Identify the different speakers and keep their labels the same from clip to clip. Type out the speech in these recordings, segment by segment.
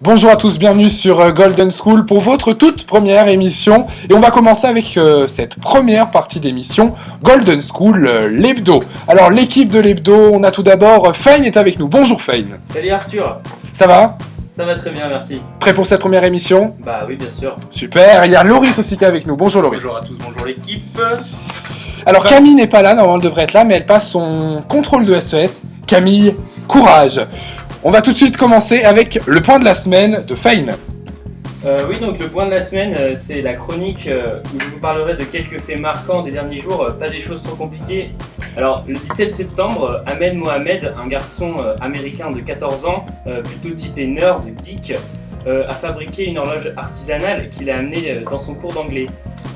Speaker 1: Bonjour à tous, bienvenue sur Golden School pour votre toute première émission. Et on va commencer avec cette première partie d'émission, Golden School, l'hebdo. Alors l'équipe de l'hebdo, on a tout d'abord Fane est avec nous. Bonjour Fane.
Speaker 2: Salut Arthur.
Speaker 1: Ça va ?
Speaker 2: Ça va très bien, merci.
Speaker 1: Prêt pour cette première émission ?
Speaker 2: Bah oui, bien sûr.
Speaker 1: Super, il y a Loris aussi qui est avec nous. Bonjour Loris.
Speaker 3: Bonjour à tous, bonjour l'équipe.
Speaker 1: Alors Camille n'est pas là, normalement elle devrait être là, mais elle passe son contrôle de SES. Camille, courage. On va tout de suite commencer avec le point de la semaine de Fane.
Speaker 2: Oui, donc le point de la semaine, c'est la chronique où je vous parlerai de quelques faits marquants des derniers jours, pas des choses trop compliquées. Alors, le 17 septembre, Ahmed Mohamed, un garçon américain de 14 ans, plutôt typé nerd, geek, a fabriqué une horloge artisanale qu'il a amenée dans son cours d'anglais.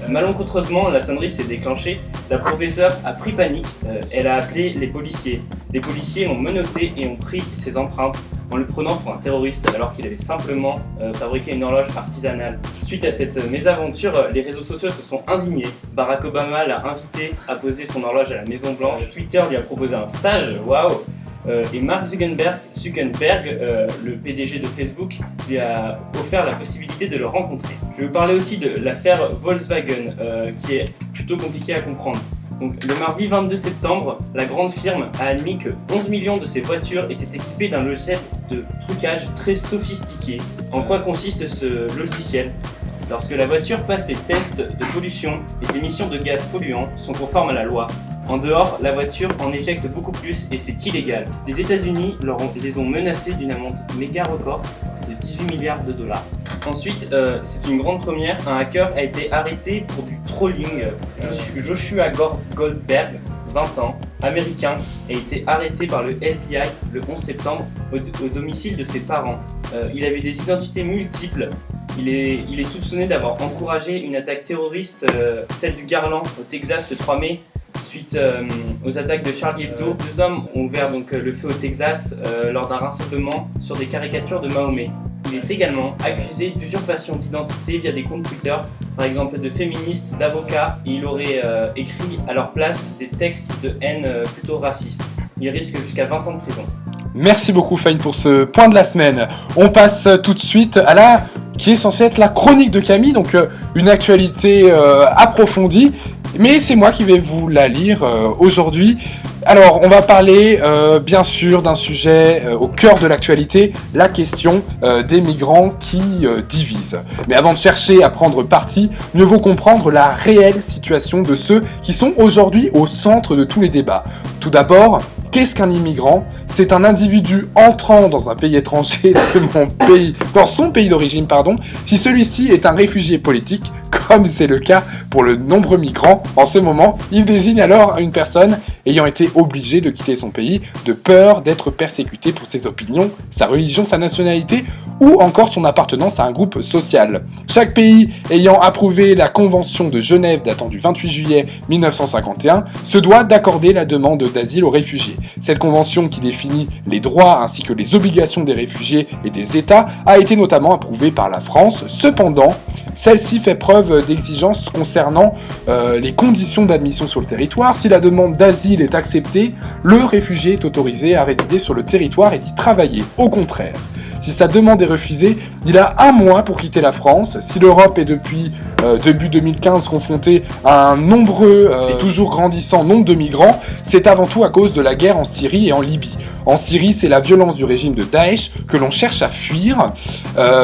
Speaker 2: Malencontreusement, la sonnerie s'est déclenchée, la professeure a pris panique, elle a appelé les policiers. Les policiers l'ont menotté et ont pris ses empreintes en le prenant pour un terroriste alors qu'il avait simplement fabriqué une horloge artisanale. Suite à cette mésaventure, les réseaux sociaux se sont indignés. Barack Obama l'a invité à poser son horloge à la Maison Blanche, Twitter lui a proposé un stage, waouh. Et Mark Zuckerberg, le PDG de Facebook, lui a offert la possibilité de le rencontrer. Je vais vous parler aussi de l'affaire Volkswagen, qui est plutôt compliquée à comprendre. Donc, le mardi 22 septembre, la grande firme a admis que 11 millions de ses voitures étaient équipées d'un logiciel de trucage très sophistiqué. En quoi consiste ce logiciel ? Lorsque la voiture passe les tests de pollution, les émissions de gaz polluants sont conformes à la loi. En dehors, la voiture en éjecte beaucoup plus et c'est illégal. Les États-Unis les ont menacés d'une amende méga record de 18 milliards de dollars. Ensuite, c'est une grande première, un hacker a été arrêté pour du trolling. Joshua Goldberg, 20 ans, américain, a été arrêté par le FBI le 11 septembre au domicile de ses parents. Il avait des identités multiples. Il est soupçonné d'avoir encouragé une attaque terroriste, celle du Garland au Texas le 3 mai, suite aux attaques de Charlie Hebdo. Deux hommes ont ouvert donc le feu au Texas lors d'un rassemblement sur des caricatures de Mahomet. Il est également accusé d'usurpation d'identité via des comptes Twitter, par exemple de féministes, d'avocats, et il aurait écrit à leur place des textes de haine plutôt racistes. Il risque jusqu'à 20 ans de prison.
Speaker 1: Merci beaucoup Fane pour ce point de la semaine. On passe tout de suite à la qui est censée être la chronique de Camille, donc une actualité approfondie, mais c'est moi qui vais vous la lire aujourd'hui. Alors, on va parler bien sûr d'un sujet au cœur de l'actualité, la question des migrants qui divisent. Mais avant de chercher à prendre parti, mieux vaut comprendre la réelle situation de ceux qui sont aujourd'hui au centre de tous les débats. Tout d'abord, qu'est-ce qu'un immigrant ? C'est un individu entrant dans un pays étranger dans son pays d'origine, si celui-ci est un réfugié politique, comme c'est le cas pour de nombreux migrants. En ce moment, il désigne alors une personne ayant été obligée de quitter son pays de peur d'être persécutée pour ses opinions, sa religion, sa nationalité ou encore son appartenance à un groupe social. Chaque pays ayant approuvé la Convention de Genève datant du 28 juillet 1951 se doit d'accorder la demande d'asile aux réfugiés. Cette convention qui définit les droits ainsi que les obligations des réfugiés et des États a été notamment approuvée par la France. Cependant, celle-ci fait preuve d'exigence concernant les conditions d'admission sur le territoire. Si la demande d'asile est acceptée, le réfugié est autorisé à résider sur le territoire et d'y travailler. Au contraire, si sa demande est refusée, il a un mois pour quitter la France. Si l'Europe est depuis début 2015 confrontée à un nombreux et toujours grandissant nombre de migrants, c'est avant tout à cause de la guerre en Syrie et en Libye. En Syrie, c'est la violence du régime de Daesh que l'on cherche à fuir.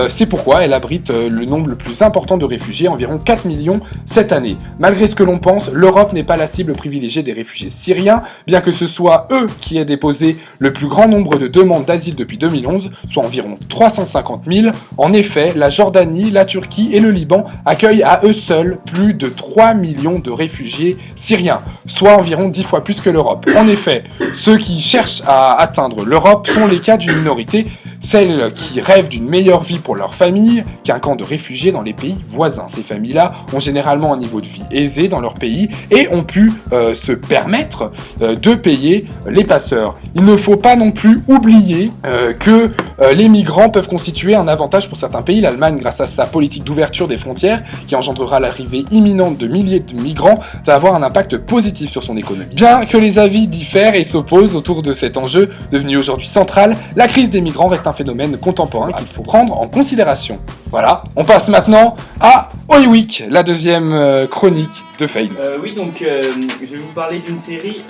Speaker 1: C'est pourquoi elle abrite le nombre le plus important de réfugiés, environ 4 millions cette année. Malgré ce que l'on pense, l'Europe n'est pas la cible privilégiée des réfugiés syriens, bien que ce soit eux qui aient déposé le plus grand nombre de demandes d'asile depuis 2011, soit environ 350 000. En effet, la Jordanie, la Turquie et le Liban accueillent à eux seuls plus de 3 millions de réfugiés syriens, soit environ 10 fois plus que l'Europe. En effet, ceux qui cherchent à atteindre l'Europe sont les cas d'une minorité, celles qui rêvent d'une meilleure vie pour leur famille qu'un camp de réfugiés dans les pays voisins. Ces familles-là ont généralement un niveau de vie aisé dans leur pays et ont pu se permettre de payer les passeurs. Il ne faut pas non plus oublier que les migrants peuvent constituer un avantage pour certains pays. L'Allemagne, grâce à sa politique d'ouverture des frontières, qui engendrera l'arrivée imminente de milliers de migrants, va avoir un impact positif sur son économie. Bien que les avis diffèrent et s'opposent autour de cet enjeu devenu aujourd'hui central, la crise des migrants reste un phénomène contemporain qu'il faut prendre en considération. Voilà, on passe maintenant à Holy Week, la deuxième chronique de Fane.
Speaker 2: Oui, donc je vais vous parler d'une série,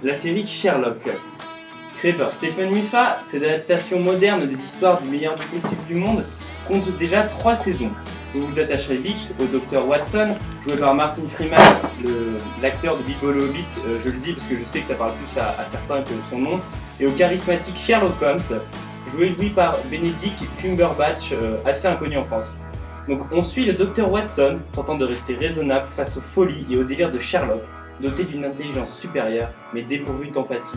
Speaker 2: la série Sherlock. Créée par Stephen Moffat, cette adaptation moderne des histoires du meilleur détective du monde compte déjà 3 saisons. Vous vous attacherez vite au Dr Watson, joué par Martin Freeman, l'acteur de Big Holo Hobbit, je le dis parce que je sais que ça parle plus à certains que son nom, et au charismatique Sherlock Holmes, joué lui par Benedict Cumberbatch, assez inconnu en France. Donc on suit le Dr Watson tentant de rester raisonnable face aux folies et aux délires de Sherlock, doté d'une intelligence supérieure mais dépourvue d'empathie.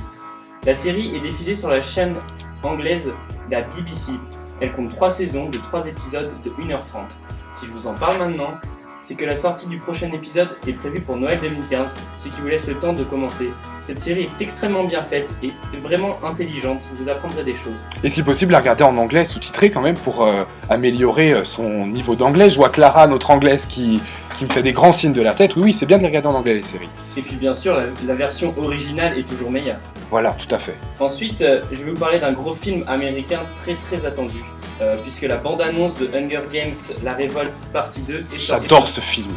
Speaker 2: La série est diffusée sur la chaîne anglaise la BBC. Elle compte 3 saisons de 3 épisodes de 1h30. Si je vous en parle maintenant, c'est que la sortie du prochain épisode est prévue pour Noël 2015, ce qui vous laisse le temps de commencer. Cette série est extrêmement bien faite et vraiment intelligente, vous apprendrez des choses.
Speaker 1: Et si possible, la regarder en anglais sous-titré quand même pour améliorer son niveau d'anglais. Je vois Clara, notre anglaise, qui me fait des grands signes de la tête. Oui, c'est bien de les regarder en anglais, les séries.
Speaker 2: Et puis bien sûr, la version originale est toujours meilleure.
Speaker 1: Voilà, tout à fait.
Speaker 2: Ensuite, je vais vous parler d'un gros film américain très attendu. Puisque la bande-annonce de Hunger Games, La Révolte, partie 2 est sortie.
Speaker 1: J'adore ce film.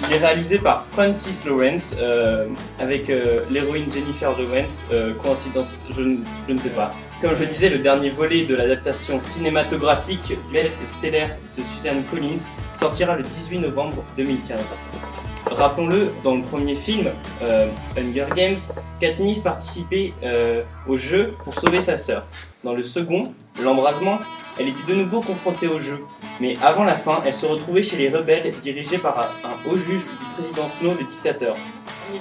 Speaker 2: Il est réalisé par Francis Lawrence, avec l'héroïne Jennifer Lawrence. Coïncidence, je ne sais pas. Comme je disais, le dernier volet de l'adaptation cinématographique du L'Est stellaire de Suzanne Collins sortira le 18 novembre 2015. Rappelons-le, dans le premier film, Hunger Games, Katniss participait au jeu pour sauver sa sœur. Dans le second, L'Embrasement, elle était de nouveau confrontée au jeu. Mais avant la fin, elle se retrouvait chez les rebelles dirigés par un haut juge du président Snow, le dictateur.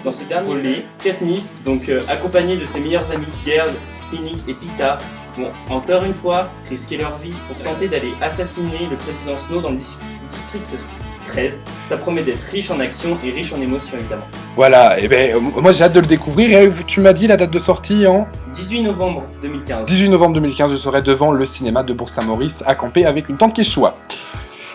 Speaker 2: Dans ce dernier volet, Katniss, donc accompagnée de ses meilleurs amis Gerd, Finnick et Peeta, vont encore une fois risquer leur vie pour tenter d'aller assassiner le président Snow dans le district 13. Ça promet d'être riche en action et riche en émotions évidemment.
Speaker 1: Voilà, et moi j'ai hâte de le découvrir. Et tu m'as dit la date de sortie en
Speaker 2: 18 novembre 2015.
Speaker 1: 18 novembre 2015, je serai devant le cinéma de Bourg-Saint-Maurice à camper avec une tante Quechua.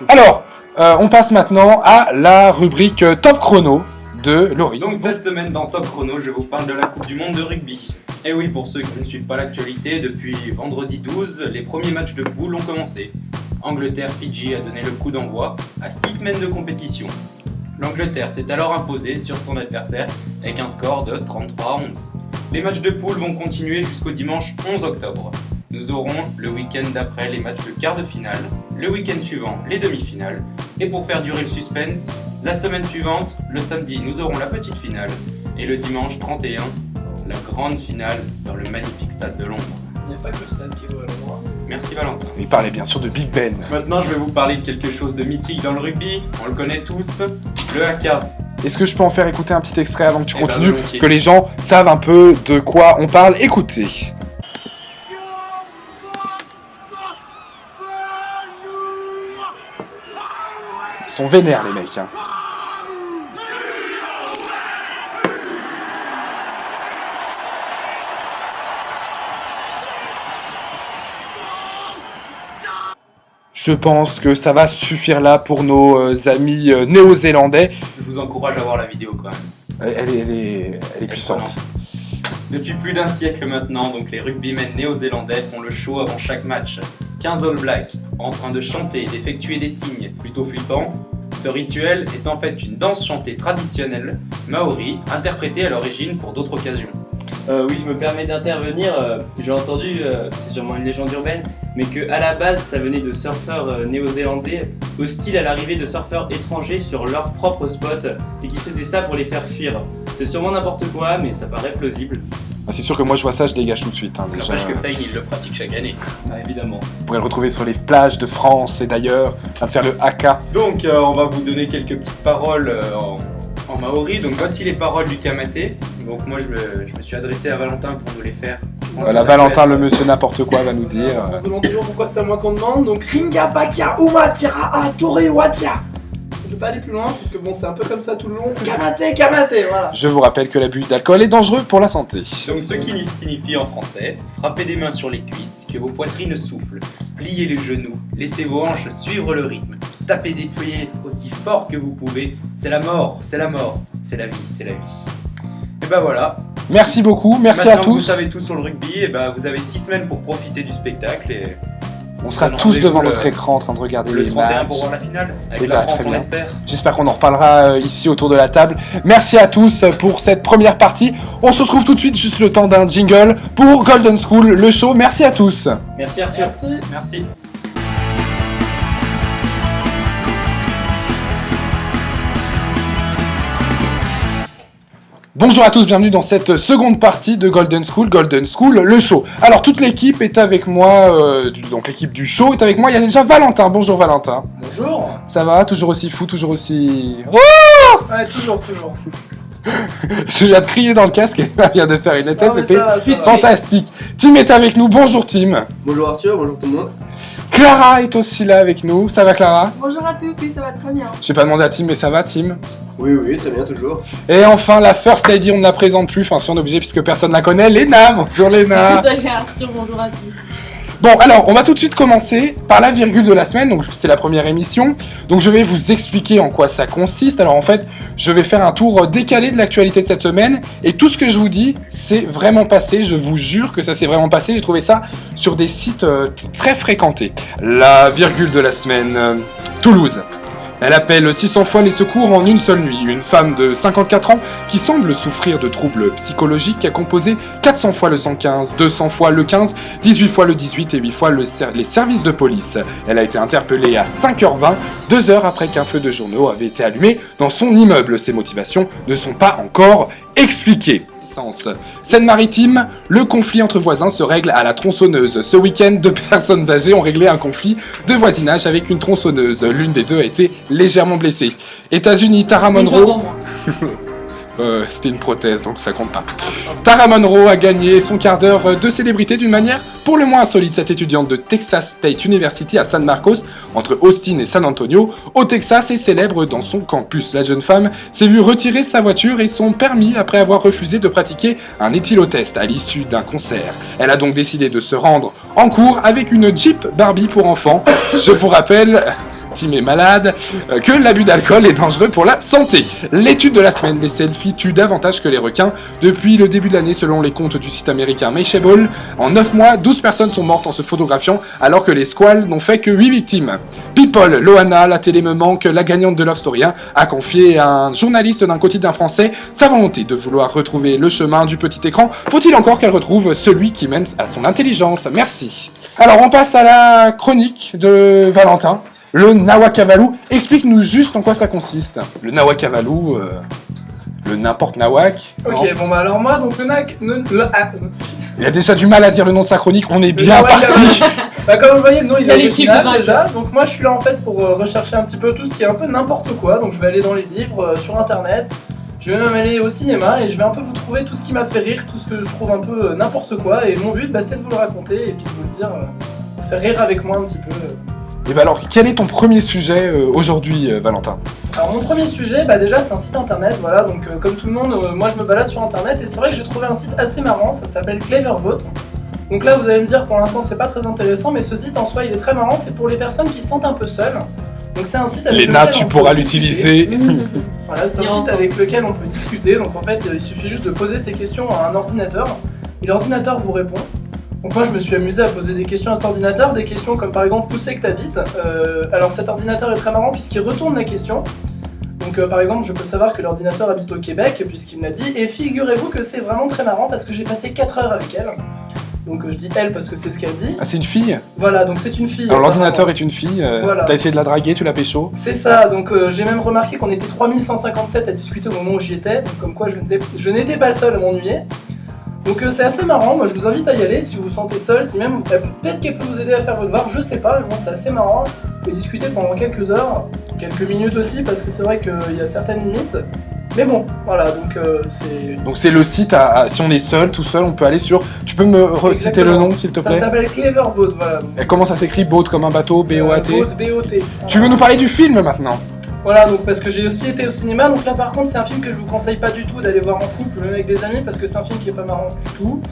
Speaker 1: Alors, on passe maintenant à la rubrique Top Chrono de Loris.
Speaker 3: Donc cette semaine dans Top Chrono, je vous parle de la Coupe du Monde de rugby. Et oui, pour ceux qui ne suivent pas l'actualité, depuis vendredi 12, les premiers matchs de poule ont commencé. Angleterre-Fidji a donné le coup d'envoi à 6 semaines de compétition. L'Angleterre s'est alors imposée sur son adversaire avec un score de 33-11. Les matchs de poule vont continuer jusqu'au dimanche 11 octobre. Nous aurons le week-end d'après les matchs de quart de finale, le week-end suivant les demi-finales, et pour faire durer le suspense, la semaine suivante, le samedi, nous aurons la petite finale, et le dimanche 31, la grande finale dans le magnifique stade de Londres.
Speaker 4: Il n'y a pas que le stade qui vaut à Londres.
Speaker 3: Merci Valentin.
Speaker 1: Il parlait bien sûr de Big Ben.
Speaker 3: Maintenant, je vais vous parler de quelque chose de mythique dans le rugby, on le connaît tous, le haka.
Speaker 1: Est-ce que je peux en faire écouter un petit extrait avant que tu
Speaker 3: Eh ben,
Speaker 1: continues,
Speaker 3: volontiers.
Speaker 1: que les gens savent un peu de quoi on parle? Écoutez. Ils sont vénères les mecs. Hein. Je pense que ça va suffire là pour nos amis néo-zélandais.
Speaker 3: Je vous encourage à voir la vidéo quand même.
Speaker 1: Elle est puissante.
Speaker 3: Depuis plus d'un siècle maintenant, donc les rugbymen néo-zélandais font le show avant chaque match. 15 All Blacks en train de chanter et d'effectuer des signes plutôt flippants. Ce rituel est en fait une danse chantée traditionnelle maori, interprétée à l'origine pour d'autres occasions.
Speaker 2: Oui, je me permets d'intervenir. J'ai entendu, c'est sûrement une légende urbaine, mais que à la base, ça venait de surfeurs néo-zélandais hostiles à l'arrivée de surfeurs étrangers sur leur propre spot et qui faisaient ça pour les faire fuir. C'est sûrement n'importe quoi, mais ça paraît plausible.
Speaker 1: Ah, c'est sûr que moi je vois ça, je dégage tout de suite. Hein, déjà.
Speaker 3: N'empêche que Fane, il le pratique chaque année.
Speaker 2: Ah, évidemment.
Speaker 1: Vous pourrez le retrouver sur les plages de France et d'ailleurs, à faire le haka.
Speaker 3: Donc on va vous donner quelques petites paroles en maori. Donc voici les paroles du Kamate. Donc moi je me suis adressé à Valentin pour nous les faire. Je pense
Speaker 1: Voilà,
Speaker 3: que ça
Speaker 1: Valentin,
Speaker 3: peut
Speaker 1: le
Speaker 3: être-
Speaker 1: monsieur n'importe quoi, va nous dire.
Speaker 4: On se demande toujours pourquoi c'est à moi qu'on demande. Donc Ringa Bakia Uma Tira A Tori Watia. je vais pas aller plus loin parce que bon, c'est un peu comme ça tout le long. Kamaté, voilà.
Speaker 1: Je vous rappelle que l'abus d'alcool est dangereux pour la santé.
Speaker 3: Donc ce qui signifie en français, frappez des mains sur les cuisses, que vos poitrines soufflent, pliez les genoux, laissez vos hanches suivre le rythme, tapez des pieds aussi fort que vous pouvez, c'est la mort, c'est la mort, c'est la vie, c'est la vie. Et ben voilà.
Speaker 1: Merci beaucoup, merci
Speaker 3: Maintenant
Speaker 1: à
Speaker 3: que
Speaker 1: tous.
Speaker 3: vous savez tout sur le rugby, et ben vous avez 6 semaines pour profiter du spectacle et
Speaker 1: On sera
Speaker 3: donne
Speaker 1: tous
Speaker 3: rendez-vous
Speaker 1: devant
Speaker 3: le-
Speaker 1: notre écran en train de regarder
Speaker 3: le
Speaker 1: les
Speaker 3: 31
Speaker 1: matchs.
Speaker 3: pour voir la finale, avec
Speaker 1: Eh
Speaker 3: la
Speaker 1: ben,
Speaker 3: France
Speaker 1: très
Speaker 3: on
Speaker 1: bien.
Speaker 3: l'espère.
Speaker 1: J'espère qu'on en reparlera ici autour de la table. Merci à tous pour cette première partie. On se retrouve tout de suite, juste le temps d'un jingle pour Golden School, le show. Merci à tous.
Speaker 2: Merci Arthur.
Speaker 4: Merci.
Speaker 3: Merci.
Speaker 1: Bonjour à tous, bienvenue dans cette seconde partie de Golden School, le show. Alors toute l'équipe est avec moi, donc l'équipe du show est avec moi. Il y a déjà Valentin. Bonjour Valentin.
Speaker 4: Bonjour.
Speaker 1: Ça va? Toujours aussi fou, toujours aussi...
Speaker 4: Ouais, toujours.
Speaker 1: Je viens de crier dans le casque et elle vient de faire une tête,
Speaker 4: Ah, mais
Speaker 1: c'était
Speaker 4: ça va.
Speaker 1: fantastique. Tim est avec nous, bonjour Tim.
Speaker 5: Bonjour Arthur, bonjour tout le monde.
Speaker 1: Clara est aussi là avec nous, ça va Clara?
Speaker 6: Bonjour à tous, oui ça va très bien.
Speaker 1: J'ai pas demandé à Tim mais ça va Tim?
Speaker 5: Oui, très bien, toujours.
Speaker 1: Et enfin la First Lady, on ne la présente plus, enfin si on est obligé puisque personne la connaît, Léna, bonjour Léna.
Speaker 6: Salut Arthur, bonjour à tous.
Speaker 1: Bon alors on va tout de suite commencer par la virgule de la semaine, donc c'est la première émission, donc je vais vous expliquer en quoi ça consiste. Alors en fait je vais faire un tour décalé de l'actualité de cette semaine et tout ce que je vous dis c'est vraiment passé, je vous jure que ça s'est vraiment passé, j'ai trouvé ça sur des sites très fréquentés. La virgule de la semaine, Toulouse. Elle appelle 600 fois les secours en une seule nuit. Une femme de 54 ans qui semble souffrir de troubles psychologiques a composé 400 fois le 115, 200 fois le 15, 18 fois le 18 et 8 fois les services de police. Elle a été interpellée à 5h20, 2 heures après qu'un feu de journaux avait été allumé dans son immeuble. Ses motivations ne sont pas encore expliquées. Seine-Maritime, le conflit entre voisins se règle à la tronçonneuse. Ce week-end, 2 personnes âgées ont réglé un conflit de voisinage avec une tronçonneuse. L'une des deux a été légèrement blessée. États-Unis, Tara Monroe... C'était une prothèse, donc ça compte pas. Tara Monroe a gagné son quart d'heure de célébrité d'une manière pour le moins insolite. Cette étudiante de Texas State University à San Marcos, entre Austin et San Antonio, au Texas, est célèbre dans son campus. La jeune femme s'est vue retirer sa voiture et son permis après avoir refusé de pratiquer un éthylotest à l'issue d'un concert. Elle a donc décidé de se rendre en cours avec une Jeep Barbie pour enfants. Je vous rappelle... Tim est malade, que l'abus d'alcool est dangereux pour la santé. L'étude de la semaine, les selfies tuent davantage que les requins. Depuis le début de l'année, selon les comptes du site américain Mashable, en 9 mois, 12 personnes sont mortes en se photographiant, alors que les squales n'ont fait que 8 victimes. People, Loana, la télé me manque, la gagnante de Love Story 1, a confié à un journaliste d'un quotidien français sa volonté de vouloir retrouver le chemin du petit écran. Faut-il encore qu'elle retrouve celui qui mène à son intelligence? Merci. Alors on passe à la chronique de Valentin. Le Nawak-Avalou, explique-nous juste en quoi ça consiste. Le Nawak-Avalou, le n'importe Nawak.
Speaker 4: Ok,
Speaker 1: non.
Speaker 4: bon bah alors moi, donc
Speaker 1: Il a déjà du mal à dire le nom de sa chronique, on est bien
Speaker 4: Nawak
Speaker 1: parti.
Speaker 4: Bah comme vous voyez, le nom il
Speaker 6: Il y a
Speaker 4: est
Speaker 6: l'équipe
Speaker 4: original
Speaker 6: de
Speaker 4: déjà. Donc moi je suis là en fait pour rechercher un petit peu tout ce qui est un peu n'importe quoi. Donc je vais aller dans les livres, sur internet. Je vais même aller au cinéma et je vais un peu vous trouver tout ce qui m'a fait rire, tout ce que je trouve un peu n'importe quoi. Et mon but c'est de vous le raconter et puis de vous le dire, vous faire rire avec moi un petit peu.
Speaker 1: Et bah alors, quel est ton premier sujet aujourd'hui, Valentin?
Speaker 4: Alors mon premier sujet, déjà c'est un site internet, voilà, donc comme tout le monde, moi je me balade sur internet et c'est vrai que j'ai trouvé un site assez marrant, ça s'appelle Clevervote. Donc là vous allez me dire pour l'instant c'est pas très intéressant, mais ce site en soi il est très marrant, c'est pour les personnes qui se sentent un peu seules. Donc c'est un site avec
Speaker 1: Léna,
Speaker 4: lequel
Speaker 1: tu
Speaker 4: on
Speaker 1: pourras
Speaker 4: peut discuter.
Speaker 1: l'utiliser.
Speaker 4: Voilà, c'est un site avec lequel on peut discuter, donc en fait il suffit juste de poser ses questions à un ordinateur et l'ordinateur vous répond. Donc moi je me suis amusé à poser des questions à cet ordinateur, des questions comme par exemple où c'est que t'habites. Alors cet ordinateur est très marrant puisqu'il retourne la question. Donc par exemple je peux savoir que l'ordinateur habite au Québec puisqu'il m'a dit, et figurez-vous que c'est vraiment très marrant parce que j'ai passé 4 heures avec elle. Donc je dis elle parce que c'est ce qu'elle dit.
Speaker 1: Ah, c'est une fille?
Speaker 4: Voilà, donc c'est une fille.
Speaker 1: Alors l'ordinateur est une fille,
Speaker 4: Voilà.
Speaker 1: T'as essayé de la draguer, tu l'as pécho?
Speaker 4: C'est ça, donc j'ai même remarqué qu'on était 3157 à discuter au moment où j'y étais, donc comme quoi je n'étais pas le seul à m'ennuyer. Donc c'est assez marrant, moi je vous invite à y aller si vous vous sentez seul, si même peut-être qu'elle peut vous aider à faire votre devoir, je sais pas, mais bon c'est assez marrant. Vous pouvez discuter pendant quelques heures, quelques minutes aussi parce que c'est vrai qu'il y a certaines limites. Mais bon, voilà, donc c'est...
Speaker 1: Donc c'est le site, si on est seul, tout seul, on peut aller sur... Tu peux me reciter le nom s'il te
Speaker 4: Ça
Speaker 1: plaît?
Speaker 4: s'appelle Cleverboat, voilà.
Speaker 1: Et comment ça s'écrit? Boat comme un bateau, B-O-A-T?
Speaker 4: Boat, B-O-T.
Speaker 1: Tu veux nous parler du film maintenant?
Speaker 4: Voilà, donc parce que j'ai aussi été au cinéma, donc là par contre c'est un film que je vous conseille pas du tout d'aller voir en couple, même avec des amis, parce que c'est un film qui est pas marrant du tout.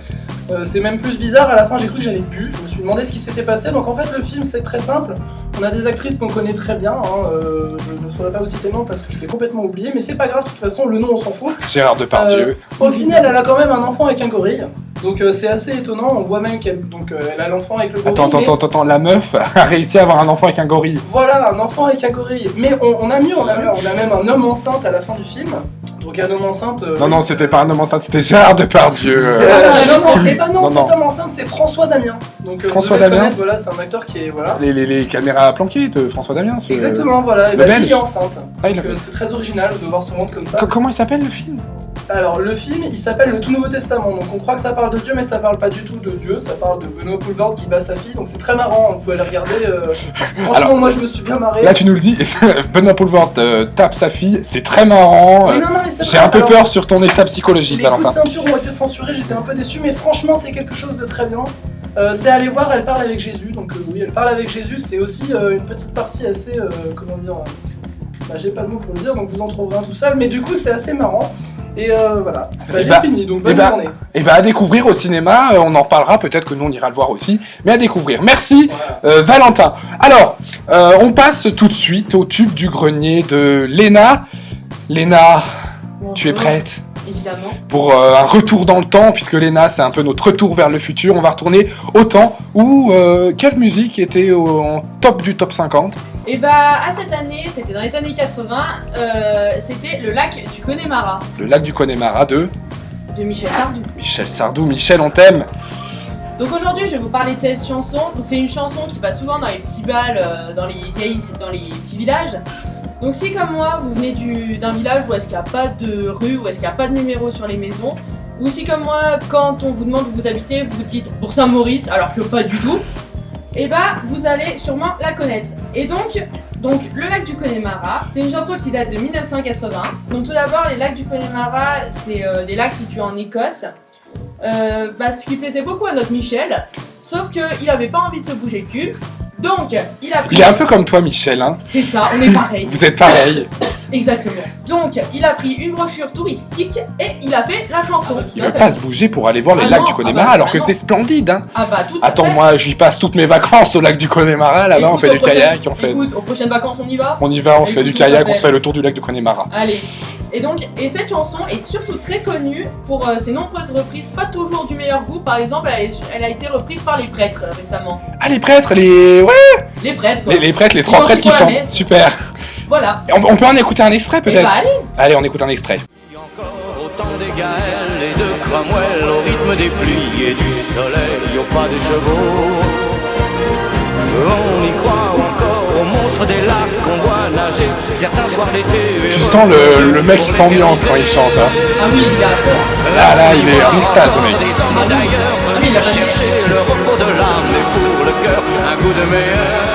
Speaker 4: C'est même plus bizarre, à la fin j'ai cru que j'allais bu, je me suis demandé ce qui s'était passé, donc en fait le film c'est très simple, on a des actrices qu'on connaît très bien, je ne saurais pas vous citer le nom parce que je l'ai complètement oublié, mais c'est pas grave, de toute façon le nom on s'en fout.
Speaker 1: Gérard Depardieu.
Speaker 4: Au final elle a quand même un enfant avec un gorille, donc c'est assez étonnant, on voit même qu'elle elle a l'enfant avec le gorille.
Speaker 1: Attends, la meuf a réussi à avoir un enfant avec un gorille.
Speaker 4: Voilà, un enfant avec un gorille, mais on a mieux, on a même un homme enceinte à la fin du film. Donc un homme enceinte...
Speaker 1: Non, c'était pas un homme enceinte, c'était Gérard Depardieu.
Speaker 4: Non, cet homme enceinte c'est François Damien. Donc
Speaker 1: François Damien,
Speaker 4: voilà, c'est un acteur qui est... Voilà.
Speaker 1: Les caméras planquées de François Damien.
Speaker 4: Exactement, voilà, et
Speaker 1: Belge.
Speaker 4: il est enceinte.
Speaker 1: Ah,
Speaker 4: Donc c'est très original de voir ce monde comme ça.
Speaker 1: Comment il s'appelle le film?
Speaker 4: Alors le film il s'appelle le Tout Nouveau Testament, donc on croit que ça parle de Dieu mais ça parle pas du tout de Dieu, ça parle de Benoît Poulvord qui bat sa fille, donc c'est très marrant, vous pouvez aller regarder, franchement
Speaker 1: Alors,
Speaker 4: moi je me suis bien marré.
Speaker 1: Là tu nous le dis, Benoît Poulvord tape sa fille, c'est très marrant,
Speaker 4: Mais non, mais c'est
Speaker 1: j'ai
Speaker 4: vrai,
Speaker 1: un peu
Speaker 4: alors,
Speaker 1: peur sur ton état psychologique
Speaker 4: les coups de
Speaker 1: Valentin.
Speaker 4: ceinture ont été censurés, j'étais un peu déçu, mais franchement c'est quelque chose de très bien. C'est aller voir, elle parle avec Jésus, donc oui, elle parle avec Jésus, c'est aussi une petite partie assez, comment dire, j'ai pas de mots pour le dire, donc vous en trouverez un tout seul, mais du coup c'est assez marrant. Et voilà, j'ai fini, donc bonne journée.
Speaker 1: Et à découvrir au cinéma, on en reparlera, peut-être que nous on ira le voir aussi, mais à découvrir. Merci Valentin. Alors, on passe tout de suite au tube du grenier de Léna. Léna, tu es prête?
Speaker 6: Évidemment.
Speaker 1: Pour un retour dans le temps, puisque Léna c'est un peu notre retour vers le futur, on va retourner au temps où quelle musique était en top du top 50?
Speaker 6: Et bah à cette année, c'était dans les années 80, c'était le lac du Connemara
Speaker 1: Le lac du Connemara de
Speaker 6: de Michel Sardou.
Speaker 1: Michel Sardou. Michel, on t'aime.
Speaker 6: Donc aujourd'hui je vais vous parler de cette chanson. Donc c'est une chanson qui passe souvent dans les petits bals, dans les petits villages. Donc si comme moi vous venez d'un village où est-ce qu'il n'y a pas de rue, où est-ce qu'il n'y a pas de numéro sur les maisons, ou si comme moi quand on vous demande où vous habitez, vous dites Bourg-Saint-Maurice alors que pas du tout, et bah vous allez sûrement la connaître. Et donc le lac du Connemara, c'est une chanson qui date de 1980. Donc tout d'abord les lacs du Connemara, c'est des lacs situés en Écosse. Ce qui plaisait beaucoup à notre Michel, sauf qu'il avait pas envie de se bouger le cul. Donc, il a pris...
Speaker 1: Il est un peu comme toi, Michel, hein.
Speaker 6: C'est ça, on est pareil.
Speaker 1: Vous êtes pareil.
Speaker 6: Exactement. Donc, il a pris une brochure touristique et il a fait la chanson.
Speaker 1: Il veut pas se bouger pour aller voir les lacs du Connemara, alors que c'est splendide, hein.
Speaker 6: Ah bah, tout à
Speaker 1: Attends,
Speaker 6: fait.
Speaker 1: moi, j'y passe toutes mes vacances au lac du Connemara, là-bas, on fait du kayak,
Speaker 6: Écoute, aux prochaines vacances, on y va.
Speaker 1: On y va, on fait du
Speaker 6: Écoute,
Speaker 1: kayak,
Speaker 6: tout à
Speaker 1: on
Speaker 6: fait.
Speaker 1: fait le tour du lac du Connemara.
Speaker 6: Allez. Et cette chanson est surtout très connue pour ses nombreuses reprises, pas toujours du meilleur goût. Par exemple, elle a été reprise par les prêtres récemment.
Speaker 1: Ah, les prêtres, les
Speaker 6: Les prêtres, quoi.
Speaker 1: les prêtres, les trois prêtres qui
Speaker 6: pour la
Speaker 1: chantent.
Speaker 6: messe.
Speaker 1: Super.
Speaker 6: Voilà.
Speaker 1: Et on peut en écouter un extrait,
Speaker 6: Et
Speaker 1: peut-être?
Speaker 6: bah allez.
Speaker 1: Allez, on écoute un extrait.
Speaker 7: Encore au temps des Gaëls et de Cromwell, au rythme des pluies et du soleil, au pas des chevaux. On y croit encore aux monstres des lacs qu'on voit nager certains soirs d'été.
Speaker 1: Tu sens le mec qui s'ambiance quand il chante, hein.
Speaker 6: Ah oui, il a
Speaker 1: Là, il est en extase, le mec.
Speaker 7: Des hommes d'ailleurs
Speaker 6: il a
Speaker 7: venaient chercher le repos de l'âme et pour le cœur un goût de meilleur.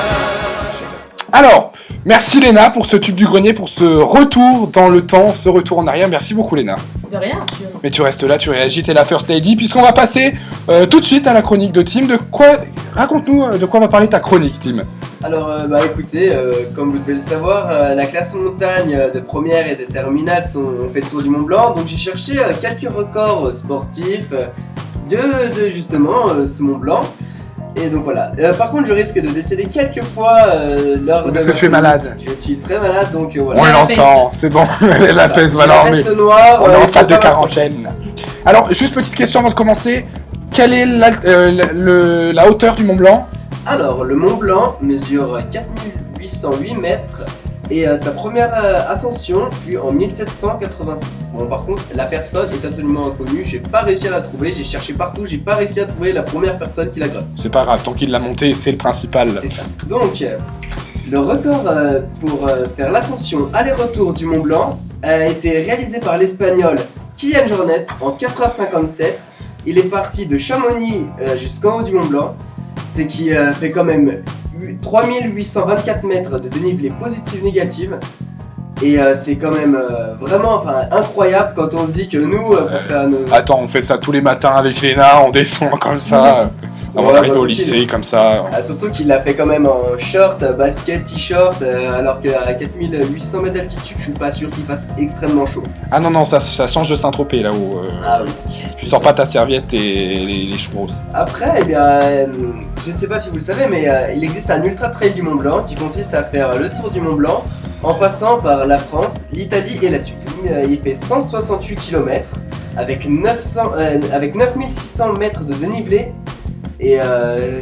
Speaker 1: Alors, merci Léna pour ce tube du grenier, pour ce retour dans le temps, ce retour en arrière. Merci beaucoup Léna.
Speaker 6: De rien.
Speaker 1: Mais tu restes là, tu réagis, t'es la First Lady, puisqu'on va passer tout de suite à la chronique de Tim. Raconte-nous de quoi va parler ta chronique, Tim.
Speaker 5: Alors, écoutez, comme vous devez le savoir, la classe montagne de première et de terminale ont fait le tour du Mont Blanc, donc j'ai cherché quelques records sportifs de justement ce Mont Blanc. Et donc voilà. Par contre, je risque de décéder quelques fois lors de.
Speaker 1: Parce que tu es malade.
Speaker 5: Je suis très malade, donc voilà.
Speaker 1: On
Speaker 6: la
Speaker 1: l'entend, c'est bon, la peste, voilà,
Speaker 5: J'ai
Speaker 1: mais
Speaker 5: la peste noire,
Speaker 1: on est en
Speaker 5: c'est
Speaker 1: salle de
Speaker 5: pas ma
Speaker 1: quarantaine. Alors, juste petite question avant de commencer. Quelle est la hauteur du Mont Blanc?
Speaker 5: Alors, le Mont Blanc mesure 4808 mètres et sa première ascension fut en 1786. Bon, par contre, la personne est absolument inconnue, j'ai pas réussi à la trouver, j'ai cherché partout, j'ai pas réussi à trouver la première personne qui la grimpe.
Speaker 1: C'est pas grave, tant qu'il l'a monté, c'est le principal.
Speaker 5: C'est ça. Donc, le record pour faire l'ascension aller-retour du Mont Blanc a été réalisé par l'Espagnol Kilian Jornet en 4h57. Il est parti de Chamonix jusqu'en haut du Mont Blanc, ce qui fait quand même 3824 mètres de dénivelé positif-négatif. Et c'est quand même vraiment incroyable quand on se dit que nous, pour faire nos...
Speaker 1: Attends, on fait ça tous les matins avec Léna, on descend comme ça. avant
Speaker 5: Ouais,
Speaker 1: d'arriver
Speaker 5: bah,
Speaker 1: au
Speaker 5: tranquille.
Speaker 1: lycée comme ça.
Speaker 5: Ah, surtout qu'il l'a fait quand même en short, basket, t-shirt, alors qu'à 4800 mètres d'altitude, je suis pas sûr qu'il fasse extrêmement chaud.
Speaker 1: Ah non, non, ça change de Saint-Tropez là-haut.
Speaker 5: Ah oui.
Speaker 1: Tu sors pas ta serviette et les cheveux.
Speaker 5: Après, eh bien, je ne sais pas si vous le savez, mais il existe un ultra trail du Mont Blanc qui consiste à faire le tour du Mont Blanc en passant par la France, l'Italie et la Suisse. Il fait 168 km avec 9600 mètres de dénivelé et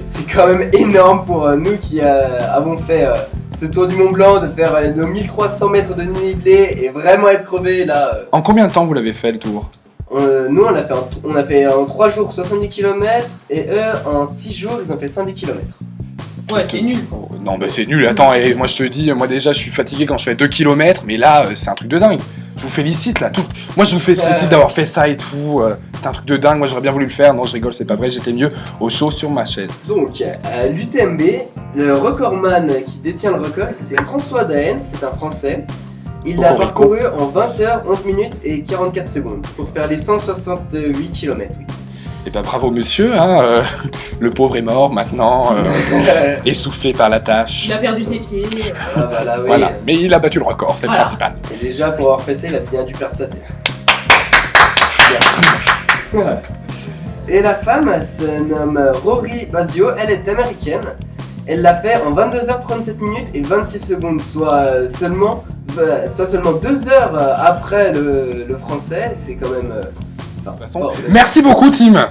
Speaker 5: c'est quand même énorme pour nous qui avons fait ce tour du Mont Blanc, de faire nos 1300 mètres de dénivelé et vraiment être crevé là.
Speaker 1: En combien de temps vous l'avez fait le tour?
Speaker 5: Nous on a fait en 3 jours 70 km et eux en 6 jours ils ont fait 110 km.
Speaker 6: Ouais, c'est nul.
Speaker 1: Oh, non, bah c'est nul. Attends, et moi je te dis, moi déjà je suis fatigué quand je fais 2 km, mais là c'est un truc de dingue. Je vous félicite là. Tout. Moi je vous félicite d'avoir fait ça et tout. C'est un truc de dingue. Moi j'aurais bien voulu le faire. Non, je rigole, c'est pas vrai. J'étais mieux au chaud sur ma chaise.
Speaker 5: Donc, l'UTMB, le recordman qui détient le record, c'est François Daen, c'est un Français. Il l'a
Speaker 1: Cocorico.
Speaker 5: parcouru en 20 h 11 minutes et 44 secondes pour faire les 168 km.
Speaker 1: Et bah bravo monsieur. Hein, le pauvre est mort maintenant, essoufflé par la tâche.
Speaker 6: Il a perdu ses pieds.
Speaker 5: Ah, voilà, oui.
Speaker 1: Voilà. Mais il a battu le record, c'est
Speaker 6: Voilà.
Speaker 1: le principal.
Speaker 5: Et déjà, pour avoir fait ça, il a bien dû perdre sa tête. Merci. Et la femme se nomme Rory Basio, elle est américaine. Elle l'a fait en 22 h 37 minutes et 26 secondes, soit seulement 2 heures après le français. C'est quand même. Fort.
Speaker 1: Merci beaucoup Tim.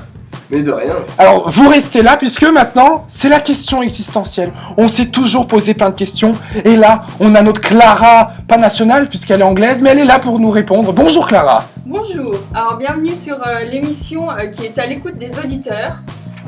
Speaker 5: Mais de rien.
Speaker 1: Alors, vous restez là puisque maintenant, c'est la question existentielle. On s'est toujours posé plein de questions. Et là, on a notre Clara, pas nationale puisqu'elle est anglaise, mais elle est là pour nous répondre. Bonjour Clara.
Speaker 8: Bonjour, alors bienvenue sur l'émission qui est à l'écoute des auditeurs.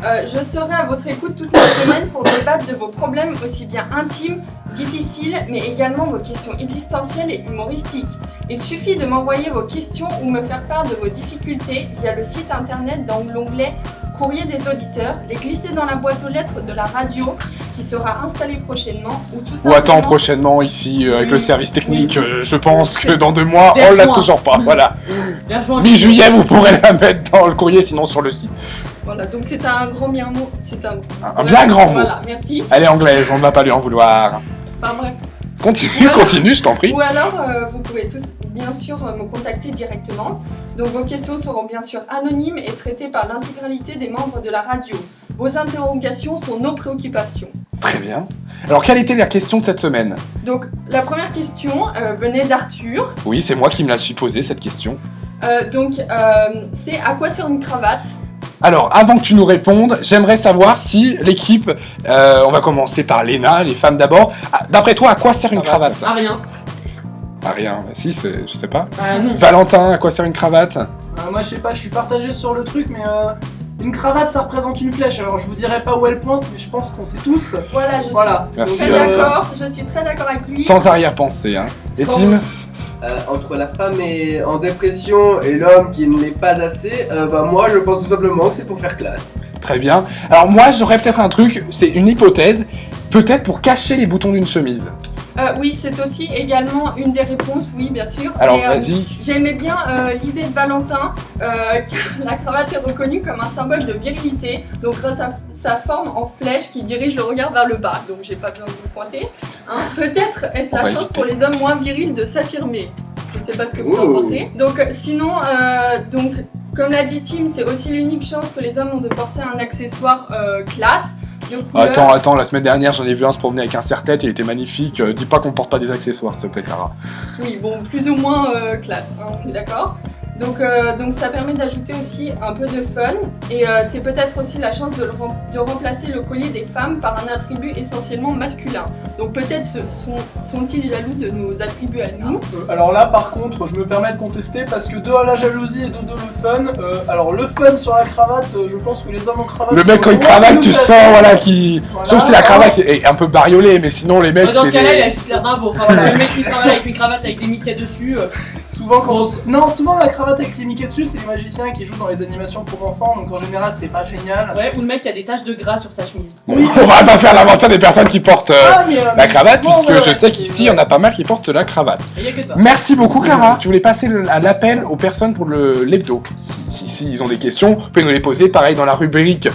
Speaker 8: Je serai à votre écoute toute la semaine pour débattre de vos problèmes aussi bien intimes, difficiles, mais également vos questions existentielles et humoristiques. Il suffit de m'envoyer vos questions ou me faire part de vos difficultés via le site internet dans l'onglet Courrier des auditeurs, les glisser dans la boîte aux lettres de la radio qui sera installée prochainement ou tout
Speaker 1: Ou
Speaker 8: simplement...
Speaker 1: attends, prochainement ici, avec
Speaker 8: Oui.
Speaker 1: le service technique,
Speaker 8: Oui.
Speaker 1: je pense que dans 2 mois,
Speaker 6: Vers
Speaker 1: on l'a
Speaker 6: juin.
Speaker 1: toujours pas. Voilà.
Speaker 6: Bien joué.
Speaker 1: Mi-juillet, vous pourrez la mettre dans le courrier, sinon sur le site.
Speaker 8: Voilà, donc c'est un grand bien mot, c'est un...
Speaker 1: Un bien grand mot.
Speaker 8: Voilà, merci.
Speaker 1: Elle est anglaise, on ne va pas lui en vouloir.
Speaker 8: Enfin bref.
Speaker 1: Continue,
Speaker 8: Voilà.
Speaker 1: continue, je t'en prie.
Speaker 8: Ou alors, vous pouvez tous bien sûr me contacter directement. Donc vos questions seront bien sûr anonymes et traitées par l'intégralité des membres de la radio. Vos interrogations sont nos préoccupations.
Speaker 1: Très bien. Alors, quelle était la question de cette semaine?
Speaker 8: Donc la première question venait d'Arthur.
Speaker 1: Oui, c'est moi qui me la suis posée, cette question.
Speaker 8: C'est à quoi sert une cravate?
Speaker 1: Alors, avant que tu nous répondes, j'aimerais savoir si l'équipe, on va commencer par Léna, les femmes d'abord. Ah, d'après toi, à quoi sert une cravate?
Speaker 6: Ah, rien.
Speaker 1: Ah, rien. Bah, si, je sais pas.
Speaker 6: Ah, non.
Speaker 1: Valentin, à quoi sert une cravate?
Speaker 4: Moi je sais pas, je suis partagé sur le truc, mais une cravate ça représente une flèche. Alors je vous dirai pas où elle pointe, mais je pense qu'on sait tous.
Speaker 8: Voilà, je
Speaker 4: Voilà.
Speaker 1: Merci,
Speaker 8: suis très d'accord. Je suis très d'accord avec lui.
Speaker 1: Sans arrière-pensée, hein. Et
Speaker 6: Sans-
Speaker 1: Tim?
Speaker 5: Entre la femme en dépression et l'homme qui ne l'est pas assez, moi je pense tout simplement que c'est pour faire classe.
Speaker 1: Très bien. Alors moi, j'aurais peut-être un truc, c'est une hypothèse, peut-être pour cacher les boutons d'une chemise.
Speaker 8: Oui, c'est aussi également une des réponses, oui, bien sûr.
Speaker 1: Alors,
Speaker 8: Et,
Speaker 1: vas-y.
Speaker 8: J'aimais bien l'idée de Valentin, que la cravate est reconnue comme un symbole de virilité, donc grâce à sa forme en flèche qui dirige le regard vers le bas, donc j'ai pas besoin de vous pointer. Hein. Peut-être est-ce
Speaker 1: On
Speaker 8: la
Speaker 1: va
Speaker 8: chance
Speaker 1: éviter.
Speaker 8: pour les hommes moins virils de s'affirmer. Je sais pas ce que vous en
Speaker 5: Ouh.
Speaker 8: pensez. Donc sinon, comme l'a dit Tim, c'est aussi l'unique chance que les hommes ont de porter un accessoire classe. De couleur.
Speaker 1: Attends, la semaine dernière, j'en ai vu un se promener avec un serre-tête, il était magnifique. Dis pas qu'on porte pas des accessoires, s'il te plaît, Clara.
Speaker 8: Oui, bon, plus ou moins classe, hein, on est d'accord. Donc ça permet d'ajouter aussi un peu de fun et c'est peut-être aussi la chance de remplacer le collier des femmes par un attribut essentiellement masculin. Donc peut-être sont-ils jaloux de nos attributs à nous.
Speaker 4: Alors là par contre je me permets de contester parce que de la jalousie et de le fun. Alors le fun sur la cravate, je pense que les hommes en cravate...
Speaker 1: Le mec,
Speaker 4: sont
Speaker 1: quand il
Speaker 4: loin
Speaker 1: cravate,
Speaker 4: de
Speaker 1: tu
Speaker 4: nous
Speaker 1: sens,
Speaker 4: flatter.
Speaker 1: voilà, qui.
Speaker 4: Voilà.
Speaker 1: Sauf si la cravate est un peu bariolée, mais sinon, les mecs.
Speaker 6: Dans ce
Speaker 1: c'est
Speaker 6: cas-là,
Speaker 1: des-
Speaker 6: il a juste l'air d'un beau. Enfin, le mec qui se travaille avec une cravate avec des Mickey dessus.
Speaker 4: Souvent Souvent, non, souvent la cravate avec les Mickey dessus, c'est les magiciens qui jouent dans les animations pour enfants, donc en général, c'est pas génial.
Speaker 6: Ouais, ou le mec qui a des taches de gras sur sa chemise.
Speaker 1: Bon, on va pas faire l'inventaire des personnes qui portent la cravate,
Speaker 4: bon,
Speaker 1: puisque
Speaker 4: ouais,
Speaker 1: je sais qu'ici, il y en a pas mal qui portent la cravate.
Speaker 6: Et y'a que toi.
Speaker 1: Merci beaucoup, Clara. Je voulais passer à l'appel aux personnes pour l'hebdo. Si ils ont des questions, vous pouvez nous les poser. Pareil dans la rubrique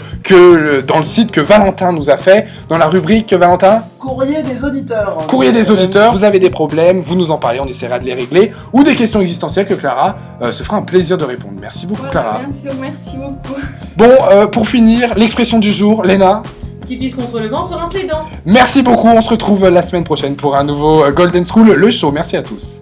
Speaker 1: dans le site que Valentin nous a fait. Dans la rubrique, Valentin,
Speaker 4: Courrier des auditeurs.
Speaker 1: courrier des auditeurs. Vous avez des problèmes, vous nous en parlez, on essaiera de les régler. Ou des questions existentielles que Clara se fera un plaisir de répondre. Merci beaucoup,
Speaker 8: Voilà,
Speaker 1: Clara.
Speaker 8: bien sûr, merci beaucoup.
Speaker 1: Bon, pour finir, l'expression du jour, Léna.
Speaker 6: Qui pisse contre le vent se rince les dents.
Speaker 1: Merci beaucoup, on se retrouve la semaine prochaine pour un nouveau Golden School, le show. Merci à tous.